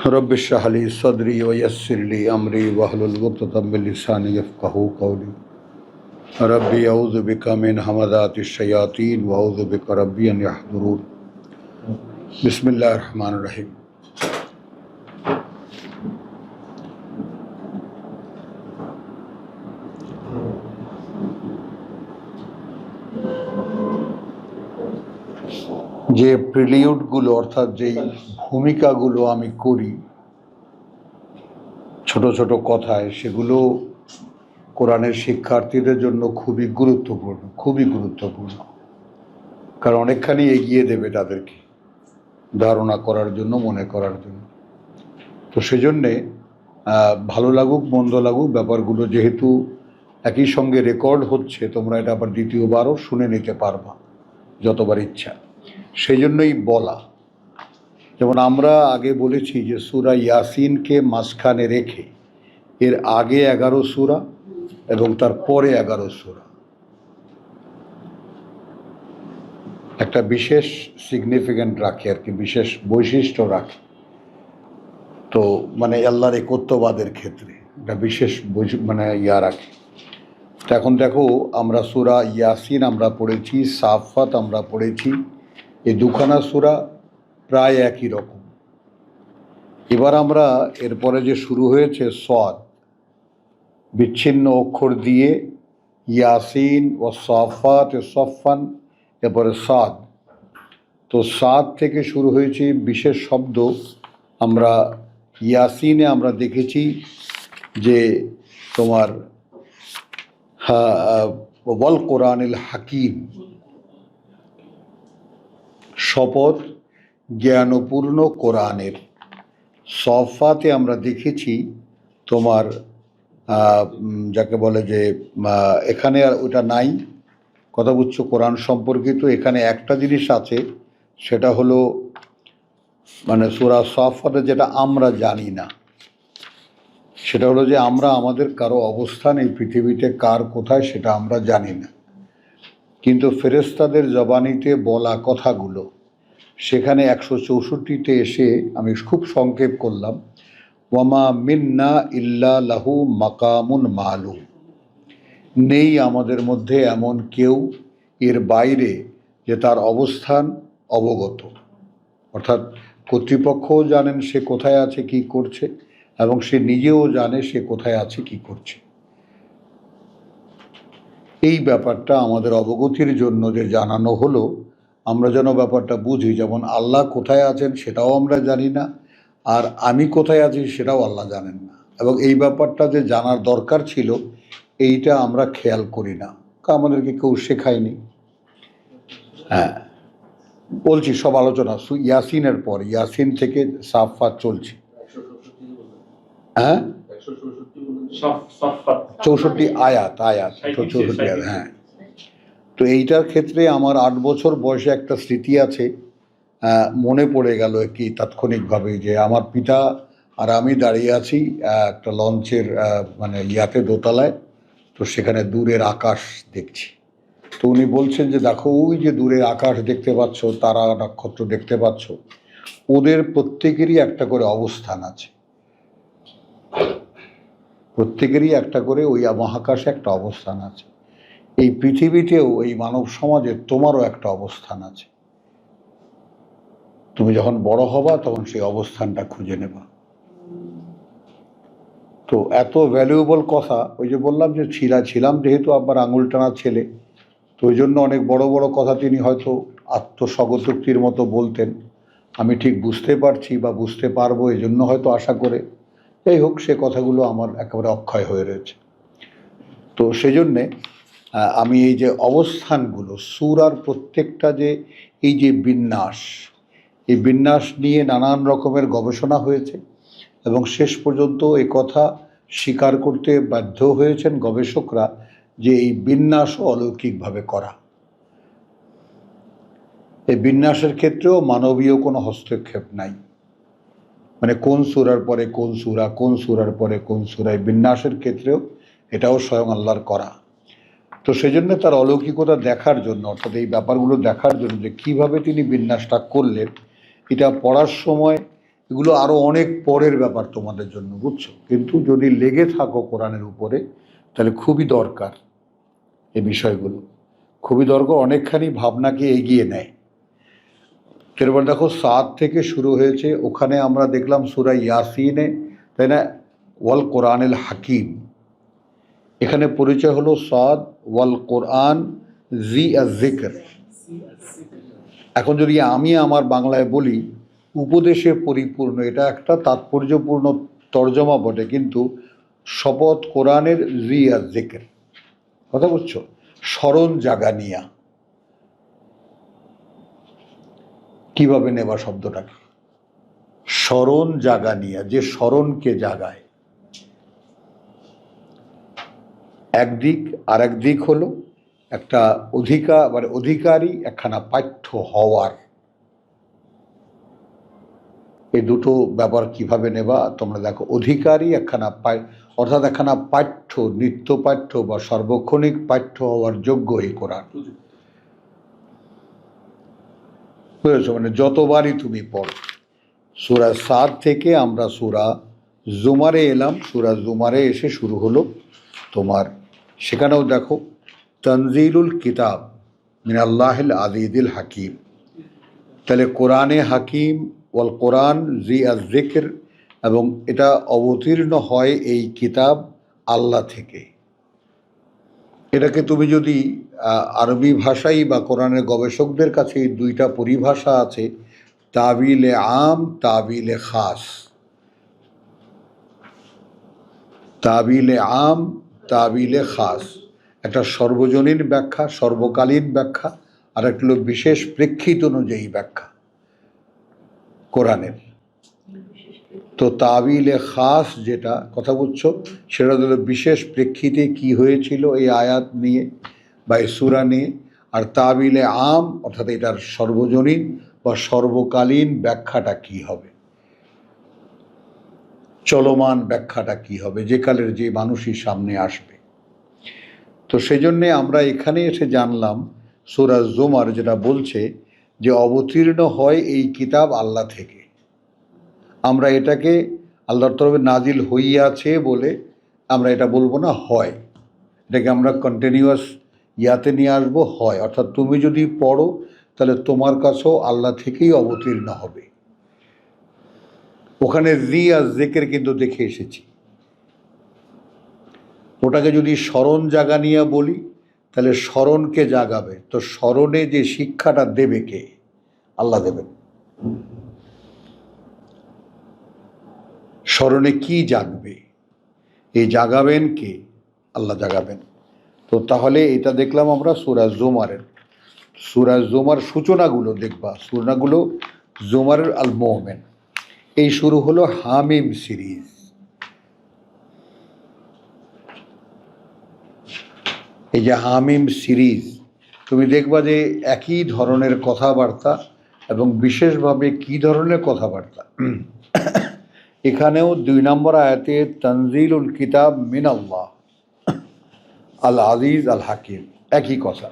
Rabbi इश्रह ली सदरी व यस्सिर ली अमरी वहलुल उक़दतम मिन लिसानी यफ़क़हू क़ौली रब्बी अऊज़ु बिका मिन हमज़ातिश शयातीन व अऊज़ु बिका रब्बी अन यहज़ुरून। बिस्मिल्लाहिर रहमानिर रहीम। যে প্রিলিউডগুলো অর্থাৎ যেই ভূমিকাগুলো আমি করি ছোট ছোট কথায়, সেগুলো কোরআনের শিক্ষার্থীদের জন্য খুবই গুরুত্বপূর্ণ, কারণ অনেকখানি এগিয়ে দেবে তাদেরকে ধারণা করার জন্য, মনে করার জন্য। তো সেজন্যে ভালো লাগুক মন্দ লাগুক, ব্যাপারগুলো যেহেতু একই সঙ্গে রেকর্ড হচ্ছে, তোমরা এটা আবার দ্বিতীয়বারও শুনে নিতে পারবা যতবার ইচ্ছা। সেই জন্যই বলা, যেমন আমরা আগে বলেছি যে সূরা ইয়াসিনকে মাঝখানে রেখে এর আগে 11 সূরা এবং তার পরে 11 সূরা একটা বিশেষ সিগনিফিক্যান্ট রাখে আর কি, বিশেষ বৈশিষ্ট্য রাখে। তো মানে আল্লাহর একত্ববাদের ক্ষেত্রে একটা বিশেষ রাখে। তো এখন দেখো, আমরা সূরা ইয়াসিন আমরা পড়েছি, সাফাত আমরা পড়েছি, এই দুখানা সূরা প্রায় একই রকম। এবার আমরা এরপরে যে শুরু হয়েছে সদ, বিচ্ছিন্ন অক্ষর দিয়ে ইয়াসিন ও সাফাত সফান, এরপরে সাদ। তো সাদ থেকে শুরু হয়েছে বিশেষ শব্দ। আমরা ইয়াসিনে আমরা দেখেছি যে তোমার ওয়াল কোরআনিল হাকিম, শপথ জ্ঞানপূর্ণ কোরআনের। সফাতে আমরা দেখেছি তোমার যাকে বলে যে এখানে আর ওটা নাই, কথা বুঝছো, কোরআন সম্পর্কিত এখানে একটা জিনিস আছে, সেটা হলো মানে সূরা সফাতে যেটা আমরা জানি না, সেটা হলো যে আমরা আমাদের কারো অবস্থান এই পৃথিবীতে কার কোথায় সেটা আমরা জানি না, কিন্তু ফেরেশতাদের জবানিতে বলা কথাগুলো সেখানে 164তে এসে আমি খুব সংক্ষেপ করলাম, ওয়ামা মিন্না ইল্লা লাহু মাকামুন মালুম, নেই আমাদের মধ্যে এমন কেউ এর বাইরে যে তার অবস্থান অবগত। অর্থাৎ কর্তৃপক্ষও জানেন সে কোথায় আছে কি করছে, এবং সে নিজেও জানে সে কোথায় আছে কি করছে। এই ব্যাপারটা আমাদের অবগতির জন্য যে জানানো হলো, আমরা যেন ব্যাপারটা বুঝি। যেমন আল্লাহ কোথায় আছেন সেটাও আমরা জানি না, আর আমি কোথায় আছি সেটাও আল্লাহ জানেন না, এবং এই ব্যাপারটা যে জানার দরকার ছিল এইটা আমরা খেয়াল করি না, আমাদেরকে কেউ শেখায়নি। হ্যাঁ, বলছি সব আলোচনা ইয়াসিনের পর, ইয়াসিন থেকে সাফাত চলছে। হ্যাঁ, 64 আয়াত 64 আয়াত। হ্যাঁ, তো এইটার ক্ষেত্রে আমার 8 বছর বয়সে একটা স্মৃতি আছে, মনে পড়ে গেল কি তাৎক্ষণিকভাবে, যে আমার পিতা আর আমি দাঁড়িয়ে আছি একটা লঞ্চের ইয়াতে দোতলায়। তো সেখানে দূরের আকাশ দেখছি। তো উনি বলছেন যে দেখো ওই যে দূরের আকাশ দেখতে পাচ্ছ, তারা নক্ষত্র দেখতে পাচ্ছ, ওদের প্রত্যেকেরই একটা করে অবস্থান আছে, প্রত্যেকেরই একটা করে ওই মহাকাশে একটা অবস্থান আছে। এই পৃথিবীতেও এই মানব সমাজে তোমারও একটা অবস্থান আছে। তুমি যখন বড় হবা তখন সেই অবস্থানটা খুঁজে নেবা। তো এত ভ্যালুয়েবল কথা, ওই যে বললাম যে ছিলাম যেহেতু আবার আঙুল টানা ছেলে, তো ওই জন্য অনেক বড় বড় কথা তিনি হয়তো আত্মস্বগতোক্তির মতো বলতেন, আমি ঠিক বুঝতে পারছি বা বুঝতে পারবো এই জন্য হয়তো আশা করে। যাই হোক, সে কথাগুলো আমার একেবারে অক্ষয় হয়ে রয়েছে। তো সেজন্যে আমি এই যে অবস্থানগুলো সূরার প্রত্যেকটা যে এই যে বিন্যাস, এই বিন্যাস নিয়ে নানান রকমের গবেষণা হয়েছে, এবং শেষ পর্যন্ত এ কথা স্বীকার করতে বাধ্য হয়েছেন গবেষকরা যে এই বিন্যাসও অলৌকিকভাবে করা। এই বিন্যাসের ক্ষেত্রেও মানবীয় কোনো হস্তক্ষেপ নাই, মানে কোন সূরার পরে কোন সূরা, কোন সূরার পরে কোন সূরা, এই বিন্যাসের ক্ষেত্রেও এটাও স্বয়ং আল্লাহর করা। তো সেজন্য তার অলৌকিকতা দেখার জন্য, অর্থাৎ এই ব্যাপারগুলো দেখার জন্য যে কীভাবে তিনি বিন্যাসটা করলেন, এটা পড়ার সময় এগুলো আরও অনেক পরের ব্যাপার তোমাদের জন্য, বুঝছো? কিন্তু যদি লেগে থাকো কোরআনের উপরে তাহলে খুবই দরকার এই বিষয়গুলো, খুবই দরকার, অনেকখানি ভাবনাকে এগিয়ে নেয়। এরপর দেখো 7 থেকে শুরু হয়েছে, ওখানে আমরা দেখলাম সূরা ইয়াসিনে, তাই না, ওয়াল কোরআনুল হাকিম। এখানে পরিচয় হলো সাদ ওয়াল কোরআন জি আয-যিকর। এখন যদি আমি আমার বাংলায় বলি উপদেশে পরিপূর্ণ, এটা একটা তাৎপর্যপূর্ণ তর্জমা বটে, কিন্তু শপথ কোরআনের জি আয-যিকর, কথা বুঝছো? স্মরণ জাগানিয়া। কিভাবে নেবা শব্দটাকে? স্মরণ জাগানিয়া, যে স্মরণকে জাগায় একদিক, আর একদিক হলো একটা অধিকার, মানে অধিকারী, একখানা পাঠ্য হওয়ার। এই দুটো ব্যাপার কিভাবে নেবা তোমরা দেখো। অধিকারী একখানা অর্থাৎ একখানা পাঠ্য, নিত্য পাঠ্য বা সার্বক্ষণিক পাঠ্য হওয়ার যোগ্য এই কোরআন, বুঝেছো? মানে যতবারই তুমি পড়ো। সূরা 7 থেকে আমরা সূরা জুমারে এলাম, সূরা জুমারে এসে শুরু হলো তোমার, সেখানেও দেখো তানজিলুল কিতাব মিনাল্লাহিল আজিজিল হাকিম। তাহলে কোরআনে হাকিম ওয়াল কোরআন জি আয-যিকর, এবং এটা অবতীর্ণ হয় এই কিতাব আল্লাহ থেকে। এটাকে তুমি যদি আরবি ভাষাই বা কোরআনের গবেষকদের কাছে এই দুইটা পরিভাষা আছে, তাবিলে আম, তাবিলে খাস। তাবিলে আম, তাবিলে খাস, একটা সর্বজনীন ব্যাখ্যা, সর্বকালীন ব্যাখ্যা, আর একটা হলো বিশেষ প্রেক্ষিত অনুযায়ী ব্যাখ্যা কোরআনের। তো তাবিলে খাস যেটা কথা বুঝছো, সেটা হলো বিশেষ প্রেক্ষিতে কি হয়েছিল এই আয়াত নিয়ে বা এই সূরা নিয়ে। আর তাবিলে আম অর্থাৎ এটার সর্বজনীন বা সর্বকালীন ব্যাখ্যাটা কি হবে, চলমান ব্যাখ্যাটা কি হবে, যে কালের যে মানুষই সামনে আসবে। তো সেই জন্যে আমরা এখানে এসে জানলাম সূরা জুমার যেটা বলছে যে অবতীর্ণ হয় এই কিতাব আল্লাহ থেকে। আমরা এটাকে আল্লাহর তরফে নাজিল হইয়াছে বলে আমরা এটা বলবো না, হয়, এটাকে আমরা কন্টিনিউয়াস ইয়াতে নিয়ে আসবো, হয়, অর্থাৎ তুমি যদি পড়ো তাহলে তোমার কাছেও আল্লাহ থেকেই অবতীর্ণ হবে। ওখানে জি আয-যিকর কিন্তু দেখে এসেছি। ওটাকে যদি স্মরণ জাগানিয়া বলি তাহলে স্মরণকে জাগাবে, তো স্মরণে যে শিক্ষাটা দেবে কে? আল্লাহ দেবেন। স্মরণে কি জাগবে, এই জাগাবেন কে? আল্লাহ জাগাবেন। তো তাহলে এটা দেখলাম আমরা সূরা জুমারের। সূরা জুমার সূচনাগুলো দেখবা, সূরাগুলো জুমারের আল মুমিন, এই শুরু হলো হামিম সিরিজ। এই যে হামিম সিরিজ তুমি দেখবা যে একই ধরনের কথাবার্তা, এবং বিশেষভাবে কি ধরনের কথাবার্তা। এখানেও 2 নম্বর আয়াতে তানজিলুল কিতাব মিনাল্লাহ আল আজিজ আল হাকিম, একই কথা।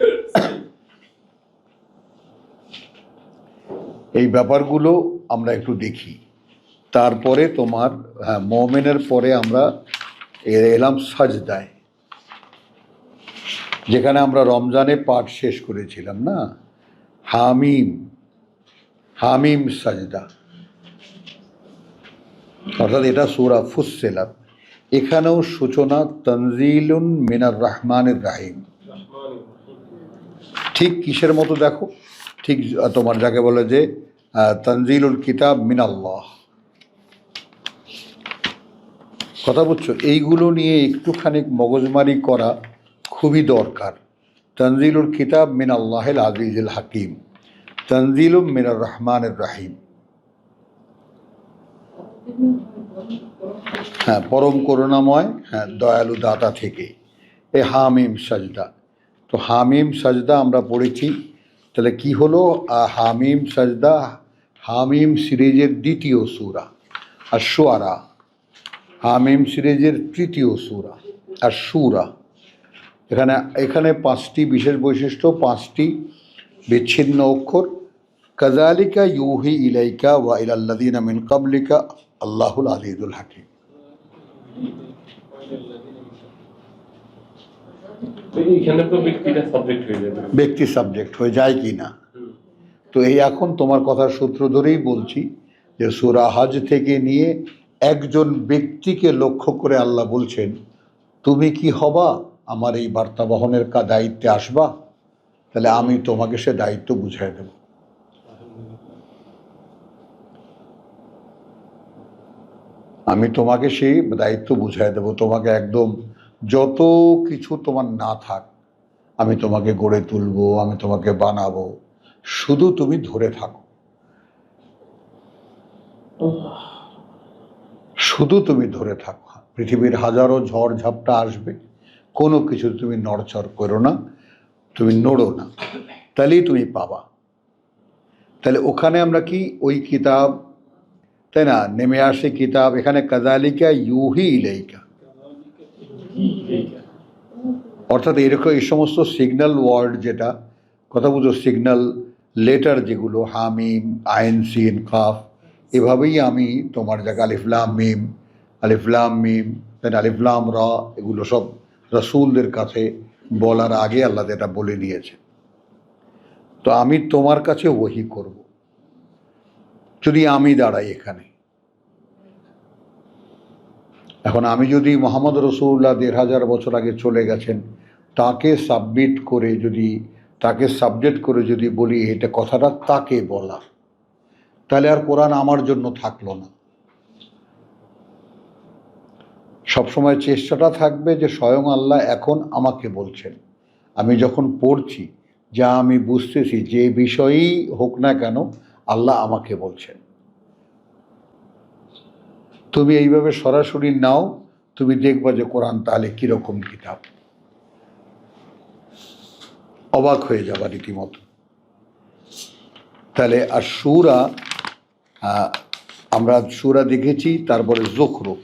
এই ব্যাপারগুলো আমরা একটু দেখি। তারপরে তোমার মুমিনের পরে আমরা এলাম সাজদায়, যেখানে আমরা রমজানে পাঠ শেষ করেছিলাম না, হামিম, হামিম সাজদা, অর্থাৎ এটা সূরা ফুসসিলাত। এখানেও সূচনা তানজিলুন মিনার রহমানির রাহিম। ঠিক কিসের মতো দেখো, ঠিক তোমার যাকে বলে যে তানজিলুল কিতাব মিনাল্লাহ, কথা বুঝছো? এইগুলো নিয়ে একটুখানি মগজমারি করা খুবই দরকার। তানজিলুল কিতাব মিনাল্লাহিল আজিজিল হাকিম, তানজিলুম মিনার রহমানির রাহিম। হ্যাঁ, পরম করুণাময়, হ্যাঁ, দয়ালু দাতা থেকে। এ হামিম সাজদা। তো হামিম সাজদা আমরা পড়েছি, তাহলে কি হলো? হামিম সাজদা হামিম সিরিজের দ্বিতীয় সূরা। আর শুআরা হামিম সিরিজের তৃতীয় সূরা। আর সূরা এখানে 5টি বিশেষ বৈশিষ্ট্য, 5টি বিচ্ছিন্ন অক্ষর, কাযালিকা ইউহি ইলাইকা ওয়া ইলাল্লাযীনা মিন ক্বাবলিকা আল্লাহুল আযীজুল হাকীম। এইখানে তো ব্যক্তিটা সাবজেক্ট হয়ে যাবে, ব্যক্তি সাবজেক্ট হয়ে যায় কি না। তো এই এখন তোমার কথার সূত্র ধরেই বলছি যে সূরা হজ থেকে নিয়ে একজন ব্যক্তিকে লক্ষ্য করে আল্লাহ বলছেন, তুমি কি হবা আমার এই বার্তা বহনের দায়িত্বে আসবা, তাহলে আমি তোমাকে সে দায়িত্ব বুঝাই দেব। আমি তোমাকে সেই দায়িত্ব বুঝাই দেব। তোমাকে একদম যত কিছু তোমার না থাক, আমি তোমাকে গড়ে তুলবো, আমি তোমাকে বানাবো, শুধু তুমি ধরে থাকো, শুধু তুমি ধরে থাকো। পৃথিবীর হাজারো ঝড় ঝাপটা আসবে, কোনো কিছু তুমি নড়চড় করো না, তুমি নড়ো না, তাহলেই তুমি পাবা। তাহলে ওখানে আমরা কি ওই কিতাব, তাই না, নেমে আসে কিতাব, এখানে কাযালিকা ইউহি ইলাইকা, অর্থাৎ এরকম এই সমস্ত সিগন্যাল ওয়ার্ড, যেটা কথা বুঝো, সিগন্যাল লেটার যেগুলো হামিম, আইন, সিন, কাফ, এভাবেই আমি তোমার জায়গা আলিফলাম মিম, আলিফলাম মিম, তাই না, আলিফলাম র, এগুলো সব রাসূলদের কাছে বলার আগে আল্লাহ এটা বলে নিয়েছে। তো আমি তোমার কাছে ওহী করব। যদি আমি দাঁড়াই এখানে, এখন আমি যদি মোহাম্মদ রসুল্লাহ ১৫০০ বছর আগে চলে গেছেন, তাকে সাবমিট করে যদি, তাকে সাবজেক্ট করে যদি বলি এটা কথাটা তাকে বলা, তাহলে আর কোরআন আমার জন্য থাকলো না। সবসময় চেষ্টাটা থাকবে যে স্বয়ং আল্লাহ এখন আমাকে বলছেন। আমি যখন পড়ছি, যা আমি বুঝতেছি, যে বিষয়েই হোক না কেন, আল্লাহ আমাকে বলছেন। তুমি এইভাবে সরাসরি নাও, তুমি দেখবা যে কোরআন তাহলে কীরকম কিতাব, অবাক হয়ে যাবা রীতিমতো। তাহলে আর সূরা, আমরা সূরা দেখেছি, তারপরে যুখরুফ,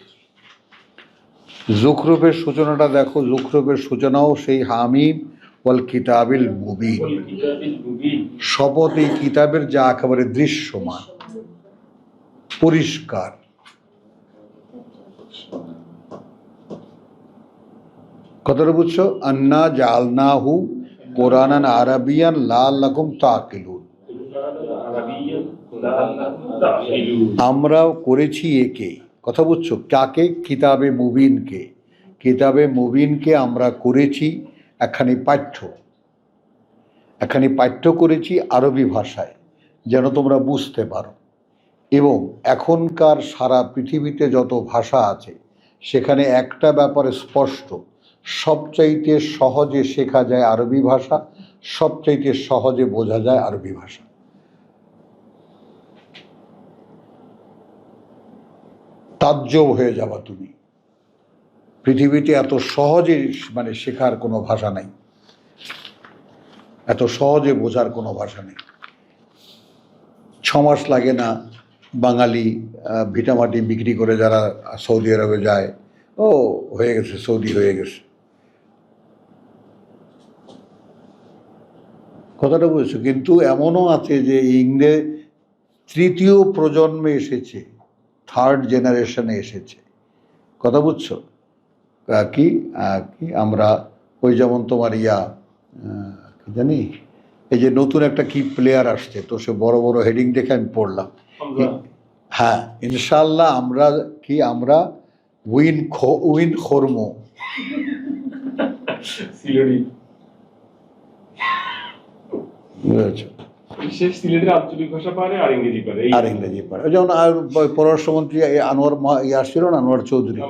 যুখরুফের সূচনাটা দেখো। যুখরুফের সূচনাও সেই হামিম ওয়াল কিতাবিল মুবিন, শপথ এই কিতাবের যা একেবারে দৃশ্যমান, পরিষ্কার। কথাটা বুঝছো? আন্না জাআলনাহু কোরআনান আরাবিয়ান লাআল্লাকুম তাকিলুন, আমরা করেছি একে, কথা বুঝছো, কাকে? কিতাবে মুবিনকে। কিতাবে মুবিনকে আমরা করেছি একখানি পাঠ্য, একখানি পাঠ্য করেছি আরবি ভাষায়, যেন তোমরা বুঝতে পারো। এবং এখনকার সারা পৃথিবীতে যত ভাষা আছে, সেখানে একটা ব্যাপারে স্পষ্ট, সবচাইতে সহজে শেখা যায় আরবি ভাষা, সবচাইতে সহজে বোঝা যায় আরবি ভাষা। তাজ্জব হয়ে যাবা তুমি, পৃথিবীতে এত সহজে মানে শেখার কোনো ভাষা নাই, এত সহজে বোঝার কোনো ভাষা নেই। 6 মাস লাগে না বাঙালি ভিটামাটি বিক্রি করে যারা সৌদি আরবে যায়, ও হয়ে গেছে, সৌদি হয়ে গেছে। কথাটা বুঝছো? কিন্তু এমনও আছে যে ইংরেজ তৃতীয় প্রজন্মে এসেছে, থার্ড জেনারেশনে এসেছে। কথা বুঝছো? কি কি আমরা ওই যেমন তোমার কি জানি, এই যে নতুন একটা কি প্লেয়ার আসছে, তো সে বড় বড় হেডিং দেখে আমি পড়লাম, হ্যাঁ ইনশাল্লাহ আমরা কি, আমরা উইন খরমো। বুঝেছো? আর ইংরেজি পারে। যেমন পররাষ্ট্রমন্ত্রী আনোয়ার ছিল না, আনোয়ার চৌধুরী,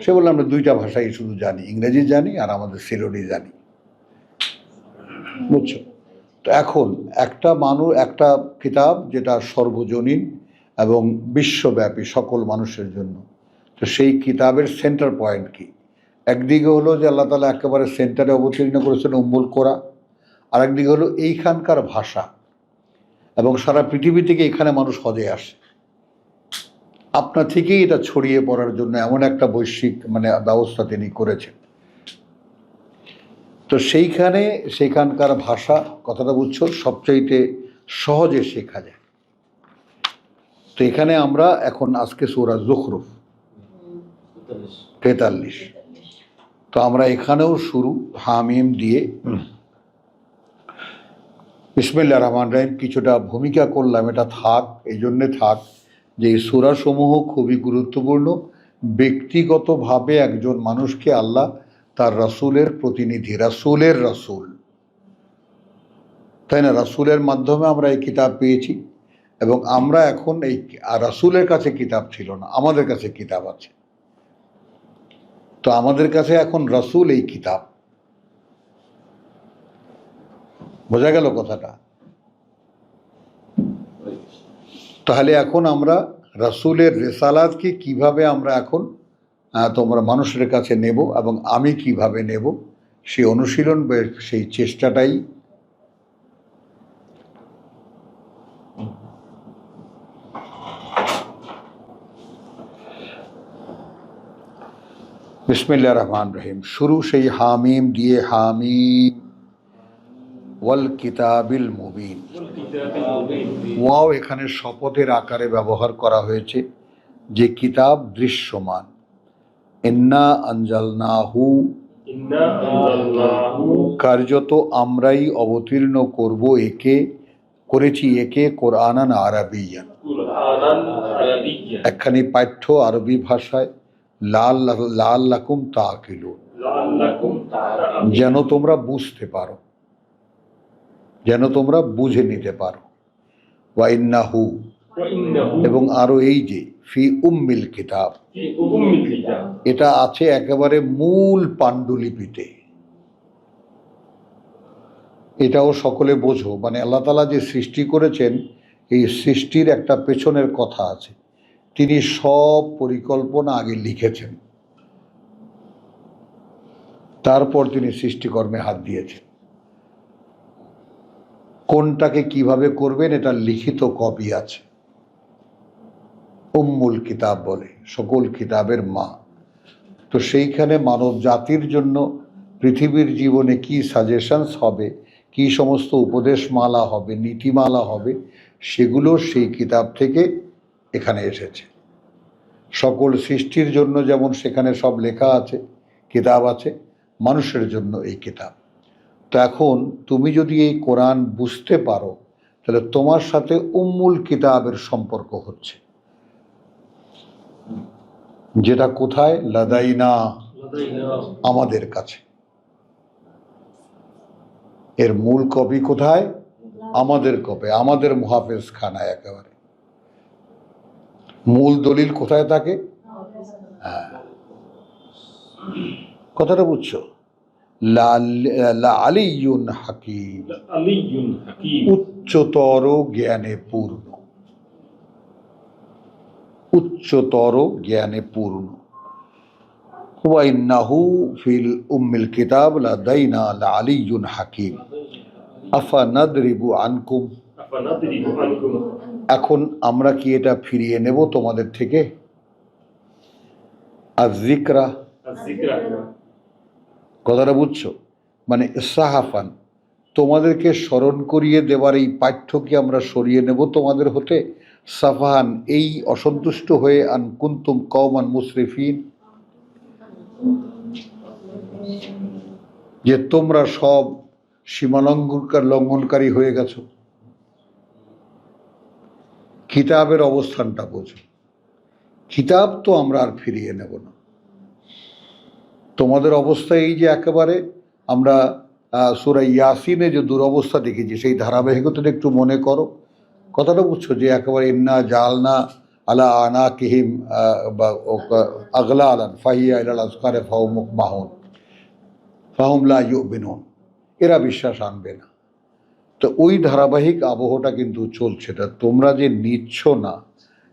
সে বললো আমরা 2টা ভাষাই শুধু জানি, ইংরেজি জানি আর আমাদের সিলোডি জানি। বুঝছো? তো এখন একটা একটা কিতাব যেটা সর্বজনীন এবং বিশ্বব্যাপী সকল মানুষের জন্য, তো সেই কিতাবের সেন্টার পয়েন্ট কি? একদিকে হলো যে আল্লাহ তাআলা একেবারে সেন্টারে অবতীর্ণ করেছেন উম্মুল কোরা, আর একদিকে হলো এইখানকার ভাষা, এবং সারা পৃথিবী থেকে এখানে মানুষ হজে আসে। আপনা থেকেই এটা ছড়িয়ে পড়ার জন্য এমন একটা বৈশ্বিক মানে ব্যবস্থা তিনি করেছেন। তো সেইখানকার ভাষা, কথাটা বুঝছো, সবচাইতে সহজে শেখা যায়। তো এখানে আমরা এখন আজকে সূরা যুখরুফ 43, তো আমরা এখানেও শুরু হামিম দিয়ে বিসমিল্লাহির রহমানির রহিম কিছুটা ভূমিকা করলাম, এটা থাক, এই জন্যে থাক যে এই সূরাসমূহ খুবই গুরুত্বপূর্ণ। ব্যক্তিগতভাবে একজন মানুষকে আল্লাহ তার রাসূলের প্রতিনিধি, রাসূলের রাসূল, তাই না, রাসূলের মাধ্যমে আমরা এই কিতাব পেয়েছি। এবং আমরা এখন এই রাসূলের কাছে কিতাব ছিল না, আমাদের কাছে কিতাব আছে। তো আমাদের কাছে এখন রাসূল এই কিতাব। বোঝা গেল কথাটা? তাহলে এখন আমরা রাসূলের রিসালাতকে কিভাবে আমরা এখন তোমরা মানুষের কাছে নেব এবং আমি কিভাবে নেব, সেই অনুশীলন বা সেই চেষ্টাটাই বিসমিল্লাহির রহমানির রহিম। শুরু সেই হামিম দিয়ে, হামিম ওয়াল কিতাবিল মুবিন। ওয়াও এখানে শপথের আকারে ব্যবহার করা হয়েছে, যে কিতাব দৃশ্যমান। ইন্না আনজালনাহু, কার্যত আমরাই অবতীর্ণ করব একে, করেছি একে কোরআনান আরাবিয়ান, একখানি পাঠ্য আরবি ভাষায়, লাআল্লাকুম তাকিলুন, যেন তোমরা বুঝতে পারো, যেন তোমরা বুঝে নিতে পারো। ওয়া ইন্নাহু, এবং আরো এই যে ফি উম্মিল কিতাব, এটা আছে একেবারে মূল পাণ্ডুলিপিতে। এটাও সকলে বোঝো, মানে আল্লাহ তাআলা যে সৃষ্টি করেছেন, এই সৃষ্টির একটা পেছনের কথা আছে। তিনি সব পরিকল্পনা আগে লিখেছেন, তারপর তিনি সৃষ্টিকর্মে হাত দিয়েছেন। কোনটাকে কিভাবে করবেন এটা লিখিত কপি আছে। উম্মুল কিতাব বলে, সকল কিতাবের মা। তো সেইখানে মানব জাতির জন্য পৃথিবীর জীবনে কি সাজেশনস হবে, কি সমস্ত উপদেশমালা হবে, নীতিমালা হবে, সেগুলো সেই কিতাব থেকে এখানে এসেছে। সকল সৃষ্টির জন্য যেমন সেখানে সব লেখা আছে, কিতাব আছে, মানুষের জন্য এই কিতাব। তো এখন তুমি যদি এই কোরআন বুঝতে পারো, তাহলে তোমার সাথে উম্মুল কিতাবের সম্পর্ক হচ্ছে, যেটা কোথায়? লাদাইনা, আমাদের কাছে। এর মূল কপি কোথায়? আমাদের কপি, আমাদের মুহাফেজ খানায় একেবারে। মূল দলিল কোথায় থাকে? হ্যাঁ, কথাটা বুঝছো? আলিয়ুন হাকিম, উচ্চতর জ্ঞানে পূর্ণ, উচ্চতর জ্ঞানে পূর্ণ। ওয়া ইন্নাহু ফিল উম্মিল কিতাব লাদাইনা লাআলিয়ুন হাকিম আফা নাদরিবু আনকুম, এখন আমরা কি এটা ফিরিয়ে নেব তোমাদের থেকে? আযিকরা, কথাটা বুঝছো? মানে সাহাফান, তোমাদেরকে স্মরণ করিয়ে দেওয়ার এই পাঠ্য কি আমরা সরিয়ে নেব তোমাদের হতে? সাফাহান, এই অসন্তুষ্ট হয়ে, আন কুনতুম কওমান মুসরিফিন, যে তোমরা সব লঙ্ঘনকারী হয়ে গেছো। কিতাবের অবস্থানটা বোঝো। কিতাব তো আমরা আর ফিরিয়ে নেব না। তোমাদের অবস্থা এই যে একেবারে আমরা সূরা ইয়াসিনে যে দুরবস্থা দেখেছি, সেই ধারাবাহিকতাটা একটু মনে করো। কথাটা বুঝছো? যে একেবারে ইন্না জালনা আলা আনাকিহিম আগলালান ফাহিয়া ইলাল আযকারি ফাহুম মুকমাহুন ফাহুম লা ইউমিনুন, এরা বিশ্বাস আনবে না। তো ওই ধারাবাহিক আবহটা কিন্তু চলছে। তা তোমরা যে নিচ্ছ না,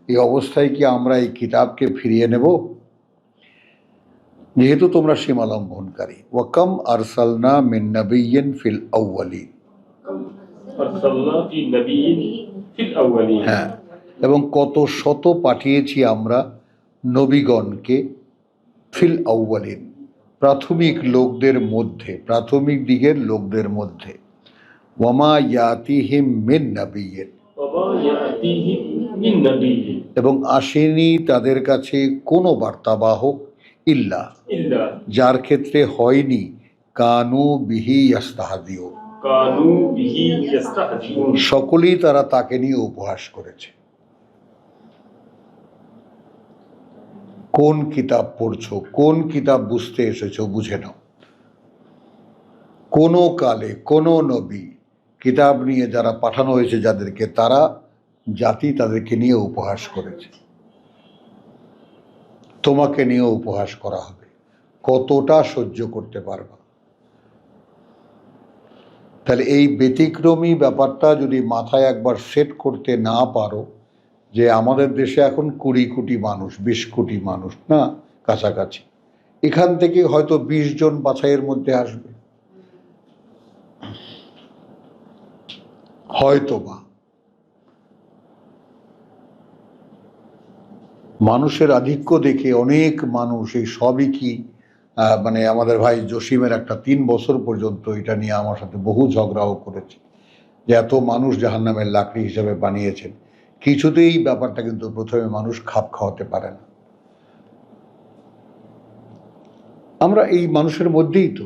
এই অবস্থায় কি আমরা এই কিতাবকে ফিরিয়ে নেব? যেহেতু তোমরা সীমা লঙ্ঘনকারী। ওয়াকাম আরসালনা মিন নাবিয়্যিন ফিল আউয়ালিন, হ্যাঁ, এবং কত শত পাঠিয়েছি আমরা নবীগণকে, ফিল আউয়ালিন, প্রাথমিক লোকদের মধ্যে, প্রাথমিক দিকের লোকদের মধ্যে। ওয়ামা ইয়াতিহিম মিন নাবিয়্যিন, ওয়া ইয়াতিহিম মিন নাবিয়্যিন, এবং আসেনি তাদের কাছে কোনো বার্তাবাহক ইল্লা, ইল্লা যার ক্ষেত্রে হয়নি কানু বিহি ইয়াস্তাহজিউন, কানু বিহি ইস্তাহজিউন, সকলেই তারা তাকে নিয়ে উপহাস করেছে। কোন কিতাব পড়ছো, কোন কিতাব বুঝতে এসেছো বুঝে নাও। কোনো কালে কোনো নবী কিতাব নিয়ে যারা পাঠানো হয়েছে যাদেরকে, তারা জাতি তাদেরকে নিয়ে উপহাস করেছে। তোমাকে নিয়ে উপহাস করা হবে, কতটা সহ্য করতে পারবা? তাহলে এই ব্যতিক্রমী ব্যাপারটা যদি মাথায় একবার সেট করতে না পারো, যে আমাদের দেশে এখন 20 কোটি মানুষ, 20 কোটি মানুষ না কাছাকাছি, এখান থেকে হয়তো 20 জন বাছাইয়ের মধ্যে আসবে, হয়তো বা। মানুষের আধিক্য দেখে অনেক মানুষ, এই সবই কি মানে আমাদের ভাই জসিমের একটা 3 বছর পর্যন্ত এটা নিয়ে আমার সাথে বহু ঝগড়াও করেছে, যে এত মানুষ জাহান্নামের লাকড়ি হিসেবে বানিয়েছেন। কিছুতেই ব্যাপারটা কিন্তু প্রথমে মানুষ খাপ খাওয়াতে পারে না। আমরা এই মানুষের মধ্যেই তো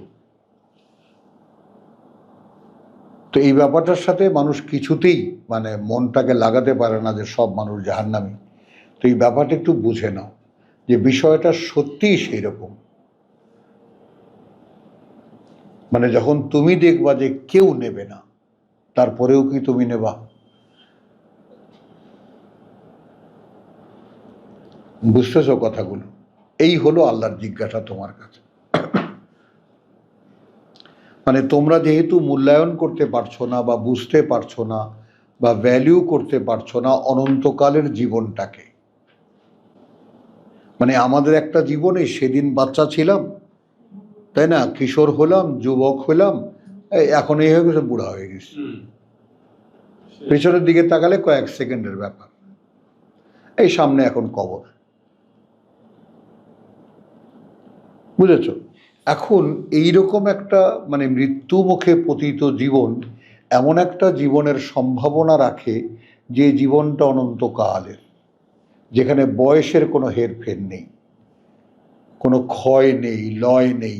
এই ব্যাপারটার সাথে মানুষ কিছুতেই মানে মনটাকে লাগাতে পারে না যে সব মানুষ জাহান্নামী। তো এই ব্যাপারটা একটু বুঝে নাও যে বিষয়টা সত্যিই সেই রকম। মানে যখন তুমি দেখবা যে কেউ নেবে না, তারপরেও কি তুমি নেবা? বুঝতেছো কথাগুলো? এই হলো আল্লাহর জিজ্ঞাসা তোমার কাছে। মানে তোমরা যেহেতু মূল্যায়ন করতে পারছো না বা বুঝতে পারছো না বা ভ্যালিউ করতে পারছো না অনন্তকালের জীবনটাকে, মানে আমাদের একটা জীবনে সেদিন বাচ্চা ছিলাম, তাই না, কিশোর হলাম, যুবক হলাম, এখন এই হয়ে গেছে, বুড়া হয়ে গেছে। পেছনের দিকে তাকালে কয়েক সেকেন্ডের ব্যাপার, এই সামনে এখন কবর। বুঝেছ? এখন এইরকম একটা মানে মৃত্যু মুখে পতিত জীবন এমন একটা জীবনের সম্ভাবনা রাখে যে জীবনটা অনন্তকালের, যেখানে বয়সের কোনো হেরফের নেই, কোনো ক্ষয় নেই, লয় নেই।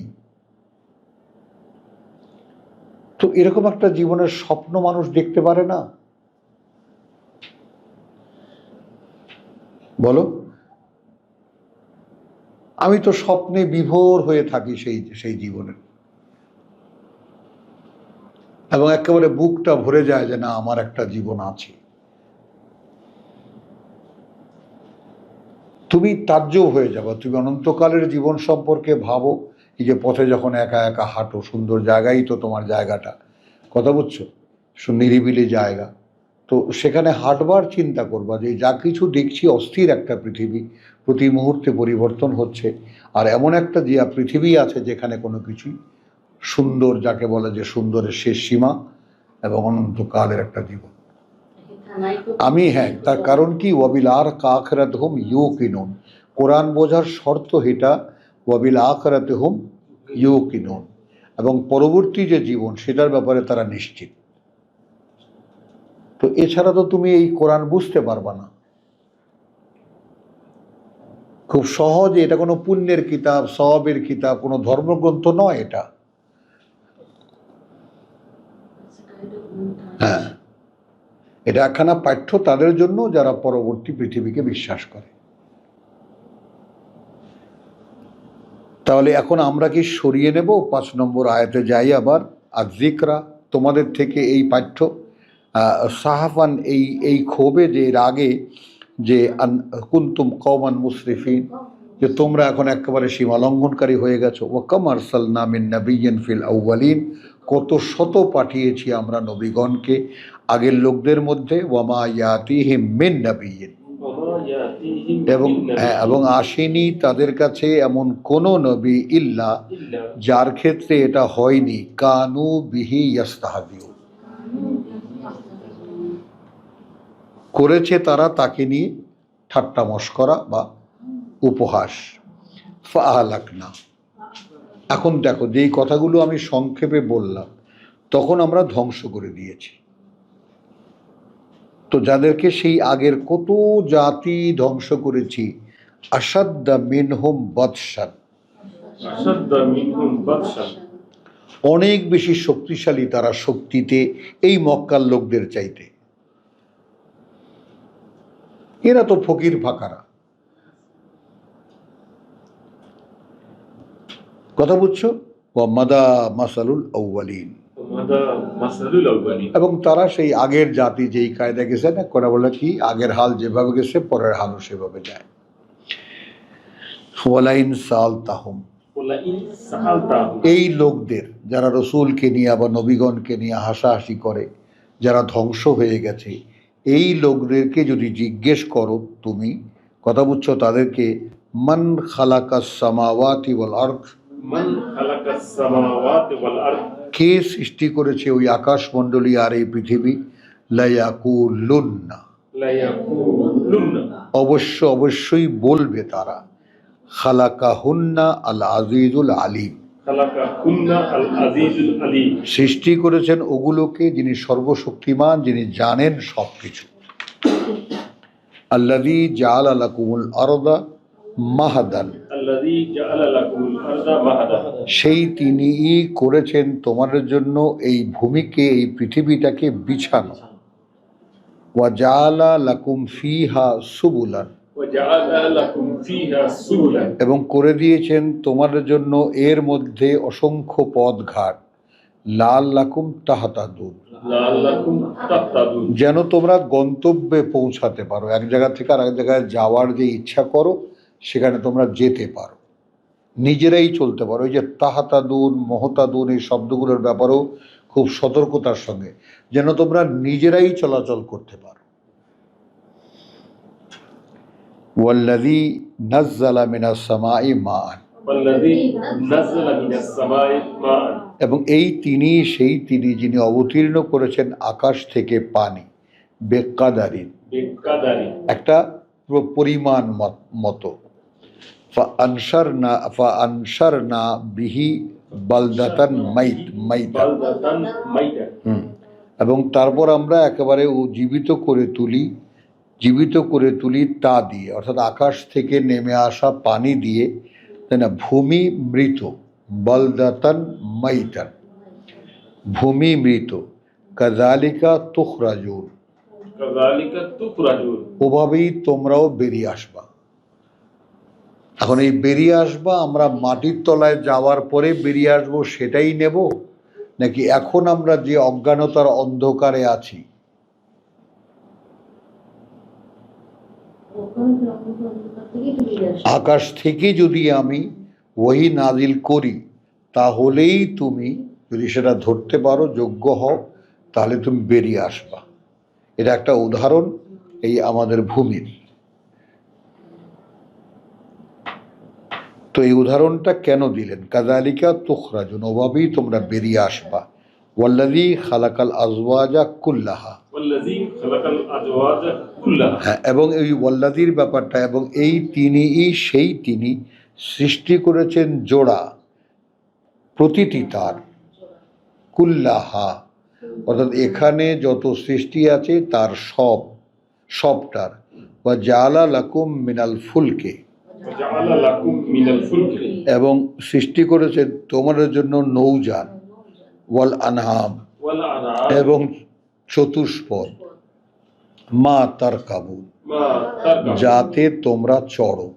তো এরকম একটা জীবনের স্বপ্ন মানুষ দেখতে পারে না? বলো। আমি তো স্বপ্নে বিভোর হয়ে থাকি সেই জীবনের, এবং একেবারে বুকটা ভরে যায় যে না, আমার একটা জীবন আছে। তুমি তাজ্জব হয়ে যাবে, তুমি অনন্তকালের জীবন সম্পর্কে ভাবো। এই যে পথে যখন একা একা হাঁটো, সুন্দর জায়গাই তো তোমার জায়গাটা, কথা বুঝছো, নিরিবিলি জায়গা, তো সেখানে হাঁটবার চিন্তা করবা যে যা কিছু দেখছি অস্থির একটা পৃথিবী, প্রতি মুহূর্তে পরিবর্তন হচ্ছে, আর এমন একটা যে পৃথিবী আছে যেখানে কোনো কিছুই সুন্দর, যাকে বলে যে সুন্দরের শেষ সীমা, এবং অনন্তকালের একটা জীবন। আমি হ্যাঁ, তার কারণ কি, ওয়াবিল আর আখিরাত হুম ইউকিনুন, কোরআন বোঝার শর্ত এটা, ওয়াবিল আখিরাত হুম ইউকিনুন, এবং পরবর্তী যে জীবন সেটার ব্যাপারে তারা নিশ্চিত। তো এছাড়া তো তুমি এই কোরআন বুঝতে পারবা না। খুব সহজে, এটা কোনো পুণ্যের কিতাব, সওয়াবের কিতাব, কোনো ধর্মগ্রন্থ নয় এটা। হ্যাঁ, এটা একখানা পাঠ্য তাদের জন্য যারা পরবর্তী পৃথিবীকে বিশ্বাস করে। তাহলে এখন আমরা কি সরিয়ে নেব? 5 নম্বর আয়াতে যাই আবার। আজিকরা, তোমাদের থেকে এই পাঠ্য সাহাফান, এই ক্ষোভে, যে রাগে, যে কুনতুম কওমান মুসরিফিন, যে তোমরা এখন একেবারে সীমা লঙ্ঘনকারী হয়ে গেছো। ওয়া কাম আরসালনা মিন নাবিয়্যিন ফিল আউয়ালিন, কত শত পাঠিয়েছি আমরা নবীগণকে আগের লোকদের মধ্যে। ওয়ামা ইয়াতিহিম মিন নাবিয়্যিন, এবং আসেনি তাদের কাছে এমন কোন নবী ইল্লা, যার ক্ষেত্রে এটা হয়নি কানু বিহি ইয়াস্তাহজিউন, করেছে তারা তাকে নিয়ে ঠাট্টা মশকরা বা উপহাস। ফাআলাকনা, এখন দেখো যেই কথাগুলো আমি সংক্ষেপে বললাম, তখন আমরা ধ্বংস করে দিয়েছি। তো যাদেরকে সেই আগের কত জাতি ধ্বংস করেছি, আসাদ্দা মিনহুম বাদশান, أشد منهم بطشا অনেক বেশি শক্তিশালী তারা শক্তিতে এই মক্কার লোকদের চাইতে। এরা তো ফকির ফাকারা, কথা বুঝছো? মাদা মাসালুল আউয়ালিন, ومدى مثل الأولين এবং তারা সেই আগের জাতি যেই কায়দা গেছে না, কথা বলে কি আগের হাল যেভাবে গেছে পরের হালও সেভাবে যায়। ওয়ালাইন সালতাহুম, ولئن سألتهم এই লোকদের যারা রসুলকে নিয়ে বা নবীগণকে নিয়ে হাসাহাসি করে, যারা ধ্বংস হয়ে গেছে, এই লোকদেরকে যদি জিজ্ঞেস করো তুমি, কথা বুঝছো, তাদেরকে মান খালাকাস সামাওয়াতি ওয়াল আরদ, من خلق السماوات والأرض কে সৃষ্টি করেছে ওই আকাশমণ্ডলী আর এই পৃথিবী, লায়াকুলুন্না, ليقولن অবশ্যই বলবে তারা, খালাকাহুন্না আল আজিজুল আলিম, خلقكن العزيز العليم সৃষ্টি করেছেন ওগুলোকে যিনি সর্বশক্তিমান, যিনি জানেন সবকিছু। আল্লাযী জাআলা লাকুমুল আরদা মাহাদান, الذي جعل لكم الأرض مهدا সেই তিনিই করেছেন তোমাদের জন্য এই ভূমিকে, এই পৃথিবীটাকে বিছানো। ওয়া জাআলা লাকুম ফিহা সুবুলান, وجعل لكم فيها سبلا এবং করে দিয়েছেন তোমাদের জন্য এর মধ্যে অসংখ্য পথঘাট, লাআল্লাকুম তাহতাদুন, لعلكم تهتدون যেন তোমরা গন্তব্যে পৌঁছাতে পারো, এক জায়গা থেকে আর এক জায়গায় যাওয়ার যে ইচ্ছা করো সেখানে তোমরা যেতে পারো, নিজেরাই চলতে পারো। এই যে তাহাতাদুন, মহতাদুন, এই শব্দগুলোর ব্যাপারেও খুব সতর্কতার সঙ্গে, যেন তোমরা নিজেরাই চলাচল করতে পারো। ওয়াল্লাযী নাজ্জালা মিনাস সামাই মাআন, والذي نزل من السماء ماء এবং এই তিনি যিনি অবতীর্ণ করেছেন আকাশ থেকে পানি, বেকাদারিন, بقدر একটা পরিমাণ মতো, ফাআনশারনা বিহি বালদাতান মাইতা, بلدة ميتا এবং তারপর আমরা একেবারে জীবিত করে তুলি তা দিয়ে, অর্থাৎ আকাশ থেকে নেমে আসা পানি দিয়ে, তাই না, ভূমি মৃত, বালদাতান মাইতান, ভূমি মৃত, কাযালিকা তুখরাজুন, كذلك تخرجون ওভাবেই তোমরাও বেরিয়ে আসবা। এখন এই বেরিয়ে আসবা, আমরা মাটির তলায় যাওয়ার পরে বেরিয়ে আসবো সেটাই নেব, নাকি এখন আমরা যে অজ্ঞানতার অন্ধকারে আছি, আকাশ থেকে যদি আমি ওহী নাজিল করি, তাহলেই তুমি যদি সেটা ধরতে পারো, যোগ্য হও, তাহলে তুমি বেরিয়ে আসবা। এটা একটা উদাহরণ এই আমাদের ভূমির। তো এই উদাহরণটা কেন দিলেন? কাযালিকা তুখরাজুন, ওভাবেই তোমরা বেরিয়ে আসবা। ওয়াল্লাযী খালাকাল আজওয়াজা কুল্লাহা, والذي خلق الأزواج كلها হ্যাঁ, এবং এই ওয়াল্লাযীর ব্যাপারটা, এবং এই তিনি সৃষ্টি করেছেন জোড়া, প্রতিটি তার, কুল্লাহা, অর্থাৎ এখানে যত সৃষ্টি আছে তার সবটার, ওয়া জাআলা লাকুম মিনাল ফুলকে, وجعل لكم من الفلك এবং সৃষ্টি করেছেন তোমাদের জন্য নৌযান, ওয়াল আনহাম, والأنعام এবং চতুষ্পদ, মা তারকাবুন, ما تركب যাতে তোমরা চড়ো,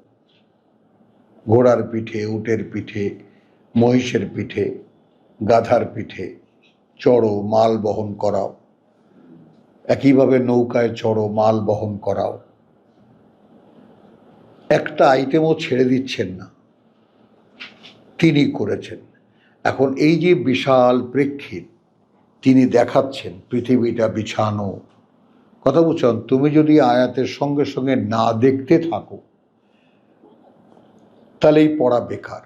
ঘোড়ার পিঠে, উটের পিঠে, মহিষের পিঠে, গাধার পিঠে চড়ো, মাল বহন করাও, একইভাবে নৌকায় চড়ো, মাল বহন করাও। একটা আইটেমও ছেড়ে দিচ্ছেন না, তিনি করেছেন। এখন এই যে বিশাল প্রেক্ষিত তিনি দেখাচ্ছেন, পৃথিবীটা বিছানো, কথা বুঝছেন? তুমি যদি আয়াতের সঙ্গে সঙ্গে না দেখতে থাকো, তাহলে এই পড়া বেকার।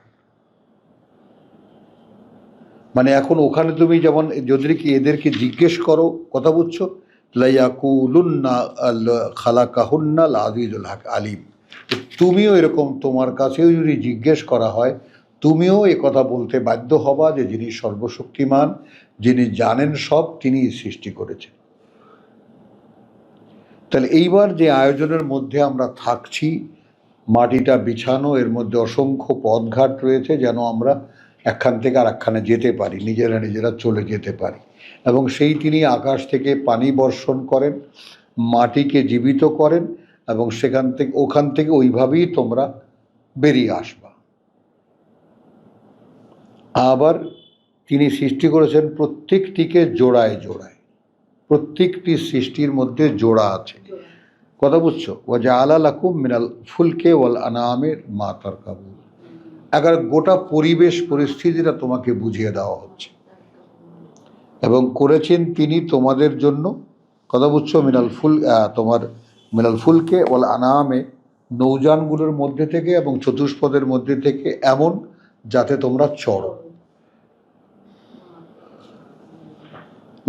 মানে এখন ওখানে তুমি যেমন যদি কি এদেরকে জিজ্ঞেস করো, কথা বুঝছো, লায়াকুলুন্না খালাকাহুন্নাল আজিজুল আলিম, তুমিও এরকম, তোমার কাছেও যদি জিজ্ঞেস করা হয়, তুমিও এ কথা বলতে বাধ্য হবা যে যিনি সর্বশক্তিমান, যিনি জানেন সব, তিনিই সৃষ্টি করেছেন। তাহলে এইবার যে আয়োজনের মধ্যে আমরা থাকছি, মাটিটা বিছানো, এর মধ্যে অসংখ্য পথঘাট রয়েছে যেন আমরা একখান থেকে আর একখানে যেতে পারি, নিজেরা নিজেরা চলে যেতে পারি। এবং সেই তিনি আকাশ থেকে পানি বর্ষণ করেন, মাটিকে জীবিত করেন, এবং ওখান থেকে ওইভাবেই তোমরা বেরিয়ে আসবা। আবার তিনি সৃষ্টি করেছেন প্রত্যেকটিকে জোড়ায় জোড়ায়, প্রত্যেকটি সৃষ্টির মধ্যে জোড়া আছে। কথা বুঝছো? ওয়াজআলা লাকুম মিনাল ফুলকে ওয়াল আনামের মা তারকাবুন। এবার গোটা পরিবেশ পরিস্থিতিটা তোমাকে বুঝিয়ে দেওয়া হচ্ছে। এবং করেছেন তিনি তোমাদের জন্য, কথা বুঝছো, মিনাল ফুলকে ওয়াল আনামে, নৌযানগুলোর মধ্যে থেকে এবং চতুষ্পদের মধ্যে থেকে, এমন যাতে তোমরা চড়ো।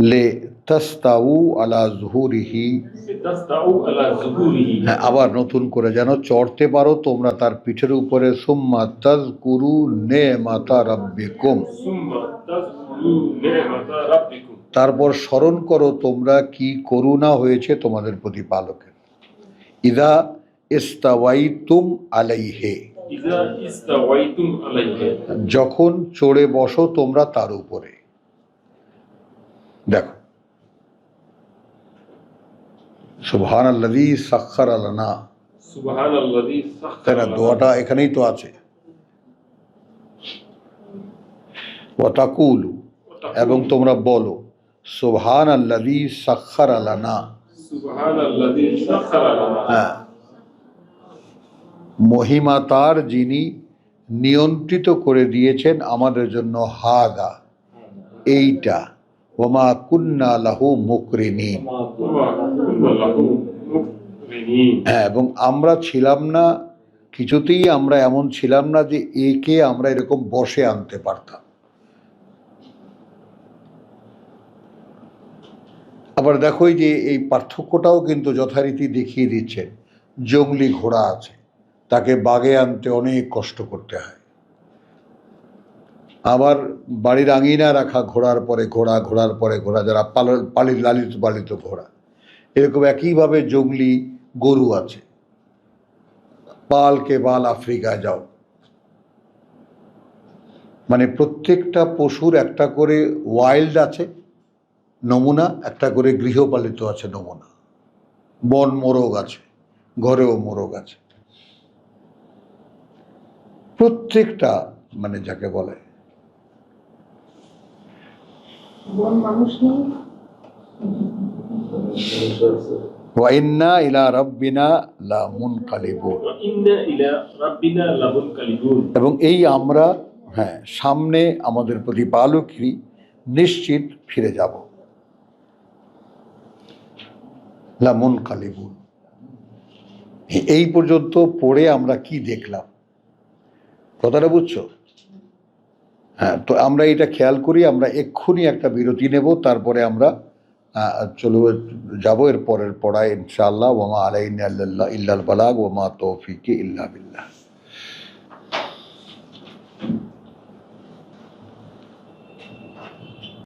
লে তাস্তাউ আলা যুহুরিহি, لتستووا على ظهوره হ্যাঁ, আবার নতুন করে যেন চড়তে পারো তোমরা তার পিঠের উপরে। সুম্মা তাযকুরু নি'মাতা রাব্বিকুম, ثم تذكروا نعمة ربكم তারপর স্মরণ করো তোমরা কি করুণা হয়েছে তোমাদের প্রতিপালকের। ইদা ইস্তাওয়াইতুম আলাইহে, إذا استويتم عليه যখন চড়ে বসো তোমরা তার উপরে। দেখো, সুবহানাল্লাযী সাখখারা লানা, سبحان الذي তাই سخر না? لنا দোয়াটা এখানেই তো আছে। ওয়া তাকুলু, এবং তোমরা বলো সুবহানাল্লাযী সাখখারা লানা। سبحان الذي سخر لنا হ্যাঁ, মহিমা তার যিনি নিয়ন্ত্রিত করে দিয়েছেন আমাদের জন্য, হাদা, এইটা, ওমা কুন্না লাহু মুকরিনিন, وما كنا له مقرنين হ্যাঁ, এবং আমরা ছিলাম না, কিছুতেই আমরা এমন ছিলাম না যে একে আমরা এরকম বসে আনতে পারতাম। আবার দেখো যে এই পার্থক্যটাও কিন্তু যথারীতি দেখিয়ে দিচ্ছেন। জংলি ঘোড়া আছে, তাকে বাগে আনতে অনেক কষ্ট করতে হয়। আবার বাড়ির আঙিনায় রাখা ঘোড়ার পরে ঘোড়া, ঘোড়ার পরে ঘোড়া, যারা লালিত পালিত ঘোড়া, এরকম একইভাবে জংলি গরু আছে। পালকে বাল আফ্রিকায় যাও, মানে প্রত্যেকটা পশুর একটা করে ওয়াইল্ড আছে নমুনা, একটা করে গৃহপালিত আছে নমুনা। বন মোরগ আছে, ঘরেও মোরগ আছে। প্রত্যেকটা মানে যাকে বলে ওয়া ইন্না ইলা রাব্বিনা লামুনকালিবুন, وإنا إلى ربنا لمنقلبون এবং এই আমরা, হ্যাঁ, সামনে আমাদের প্রতিপালকই নিশ্চিত ফিরে যাব। লামুনকালিবুন, এই পর্যন্ত পড়ে আমরা কি দেখলাম? কথাটা বুঝছো? হ্যাঁ, তো আমরা এটা খেয়াল করি। আমরা এক্ষুনি একটা বিরতি নেব, তারপরে আমরা যাবো এর পরের পড়ায় ইনশাআল্লাহ। ওয়া মা আলাইনা ইল্লাল বালাগ ওয়া মা তৌফিকি ইল্লা বিল্লাহ।